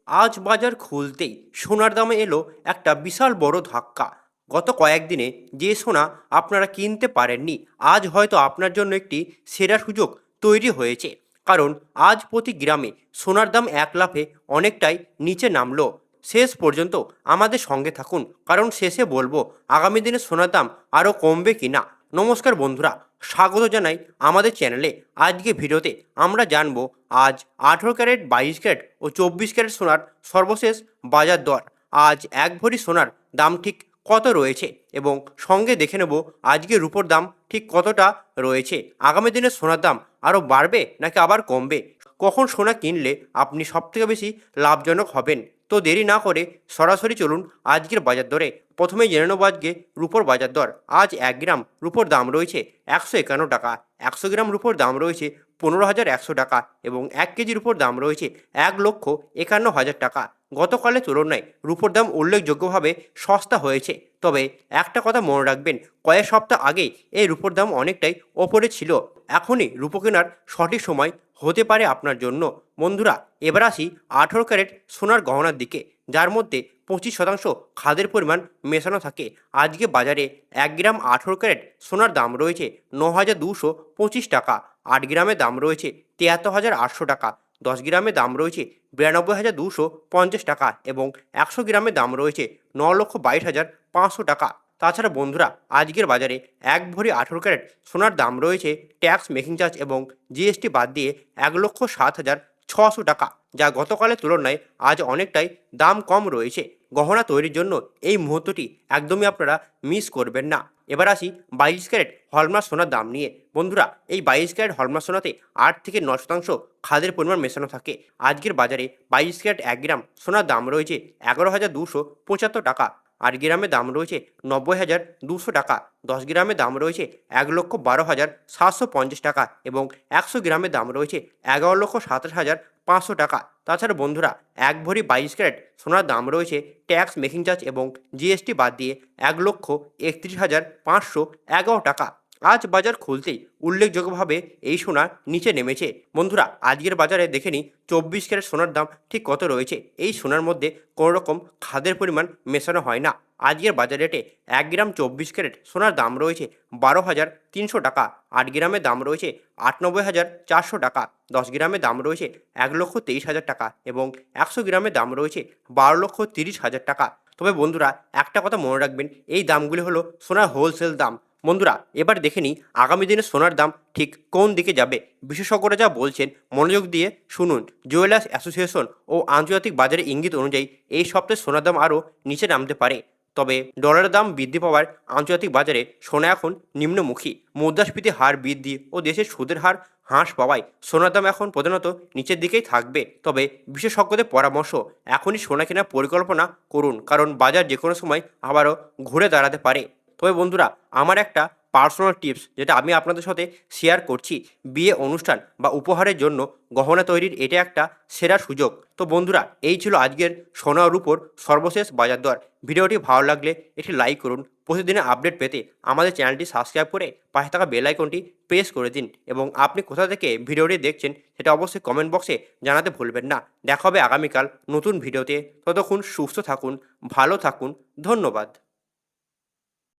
আজ বাজার খুলতেই সোনার দামে এলো একটা বিশাল বড় ধাক্কা। গত কয়েকদিনে যে সোনা আপনারা কিনতে পারেননি, আজ হয়তো আপনার জন্য একটি সেরা সুযোগ তৈরি হয়েছে। কারণ আজ প্রতি গ্রামে সোনার দাম এক লাফে অনেকটাই নিচে নামলো। শেষ পর্যন্ত আমাদের সঙ্গে থাকুন, কারণ শেষে বলবো আগামী দিনে সোনার দাম আরও কমবে কিনা। নমস্কার বন্ধুরা, স্বাগত জানাই আমাদের চ্যানেলে। আজকে ভিডিওতে আমরা জানবো আজ 18 ক্যারেট, 22 ক্যারেট ও 24 ক্যারেট সোনার সর্বশেষ বাজার দর। আজ এক ভরি সোনার দাম ঠিক কত রয়েছে এবং সঙ্গে দেখে নেব আজকে রূপোর দাম ঠিক কতটা রয়েছে। আগামী দিনে সোনার দাম আরও বাড়বে নাকি আবার কমবে, কখন সোনা কিনলে আপনি সবথেকে বেশি লাভজনক হবেন। তো দেরি না করে সরাসরি চলুন আজকের বাজার দরে। প্রথমেই জেনে নেব আজকে রূপোর বাজার দর। আজ 1 গ্রাম রূপোর দাম রয়েছে 151 টাকা, 100 গ্রাম রূপোর দাম রয়েছে 15,100 টাকা এবং 1 কেজি রূপোর দাম রয়েছে 1,51,000 টাকা। গতকালের তুলনায় রূপোর দাম উল্লেখযোগ্যভাবে সস্তা হয়েছে। তবে একটা কথা মনে রাখবেন, কয়েক সপ্তাহ আগেই এই রূপোর দাম অনেকটাই ওপরে ছিল। এখনই রূপো কেনার সঠিক সময় হতে পারে আপনার জন্য। বন্ধুরা, এবার আসি 18 ক্যারেট সোনার গহনার দিকে, যার মধ্যে 25% খাদের পরিমাণ মেশানো থাকে। আজকে বাজারে 1 গ্রাম 18 ক্যারেট সোনার দাম রয়েছে 9,225 টাকা, 8 গ্রামের দাম রয়েছে 73,800 টাকা, 10 গ্রামের দাম রয়েছে 92,250 টাকা এবং 100 গ্রামের দাম রয়েছে 9,22,500 টাকা। তাছাড়া বন্ধুরা, আজকের বাজারে এক ভরি 18 ক্যারেট সোনার দাম রয়েছে ট্যাক্স, মেকিং চার্জ এবং জিএসটি বাদ দিয়ে 1,07,600 টাকা, যা গতকালের তুলনায় আজ অনেকটাই দাম কম রয়েছে। গহনা তৈরির জন্য এই মুহূর্তটি একদমই আপনারা মিস করবেন না। এবার আসি 22 ক্যারেট হলমার্ক সোনার দাম নিয়ে। বন্ধুরা, এই 22 ক্যারেট হলমার্ক সোনাতে 8 থেকে 9% খাদের পরিমাণ মেশানো থাকে। আজকের বাজারে 22 ক্যারেট 1 গ্রাম সোনার দাম রয়েছে 11,275 টাকা, 8 গ্রামের দাম রয়েছে 90,200 টাকা, 10 গ্রামের দাম রয়েছে 1,12,750 টাকা এবং 100 গ্রামের দাম রয়েছে 11,27,500 টাকা। তাছাড়া বন্ধুরা, এক ভরি 22 ক্যারেট সোনার দাম রয়েছে ট্যাক্স, মেকিং চার্জ এবং জিএসটি বাদ দিয়ে 1,31,511 টাকা। আজ বাজার খুলতেই উল্লেখযোগ্যভাবে এই সোনা নিচে নেমেছে। বন্ধুরা, আজকের বাজারে দেখে নিই 24 ক্যারেট সোনার দাম ঠিক কত রয়েছে। এই সোনার মধ্যে কোনো রকম খাদের পরিমাণ মেশানো হয় না। আজকের বাজার রেটে 1 গ্রাম 24 ক্যারেট সোনার দাম রয়েছে 12,300 টাকা, 8 গ্রামের দাম রয়েছে 98,400 টাকা, 10 গ্রামের দাম রয়েছে 1,23,000 টাকা এবং 100 গ্রামের দাম রয়েছে 12,30,000 টাকা। তবে বন্ধুরা, একটা কথা মনে রাখবেন, এই দামগুলি হলো সোনার হোলসেল দাম। বন্ধুরা, এবার দেখে নিই আগামী দিনে সোনার দাম ঠিক কোন দিকে যাবে। বিশেষজ্ঞরা যা বলছেন মনোযোগ দিয়ে শুনুন। জুয়েলার্স অ্যাসোসিয়েশন ও আন্তর্জাতিক বাজারের ইঙ্গিত অনুযায়ী এই সপ্তাহে সোনার দাম আরও নিচে নামতে পারে। তবে ডলারের দাম বৃদ্ধি পাওয়ার আন্তর্জাতিক বাজারে সোনা এখন নিম্নমুখী। মুদ্রাস্ফীতির হার বৃদ্ধি ও দেশের সুদের হার হ্রাস পাওয়ায় সোনার দাম এখন প্রধানত নিচের দিকেই থাকবে। তবে বিশেষজ্ঞদের পরামর্শ, এখনই সোনা কেনার পরিকল্পনা করুন, কারণ বাজার যে কোনো সময় আবারও ঘুরে দাঁড়াতে পারে। তবে বন্ধুরা, আমার একটা পার্সোনাল টিপস যেটা আমি আপনাদের সাথে শেয়ার করছি, বিয়ে অনুষ্ঠান বা উপহারের জন্য গহনা তৈরির এটা একটা সেরা সুযোগ। তো বন্ধুরা, এই ছিল আজকের সোনা ও রূপোর সর্বশেষ বাজার দর। ভিডিওটি ভালো লাগলে একটি লাইক করুন। প্রতিদিনের আপডেট পেতে আমাদের চ্যানেলটি সাবস্ক্রাইব করে পাশে থাকা বেল আইকনটি প্রেস করে দিন এবং আপনি কোথা থেকে ভিডিওটি দেখছেন সেটা অবশ্যই কমেন্ট বক্সে জানাতে ভুলবেন না। দেখা হবে আগামীকাল নতুন ভিডিওতে। ততক্ষণ সুস্থ থাকুন, ভালো থাকুন, ধন্যবাদ।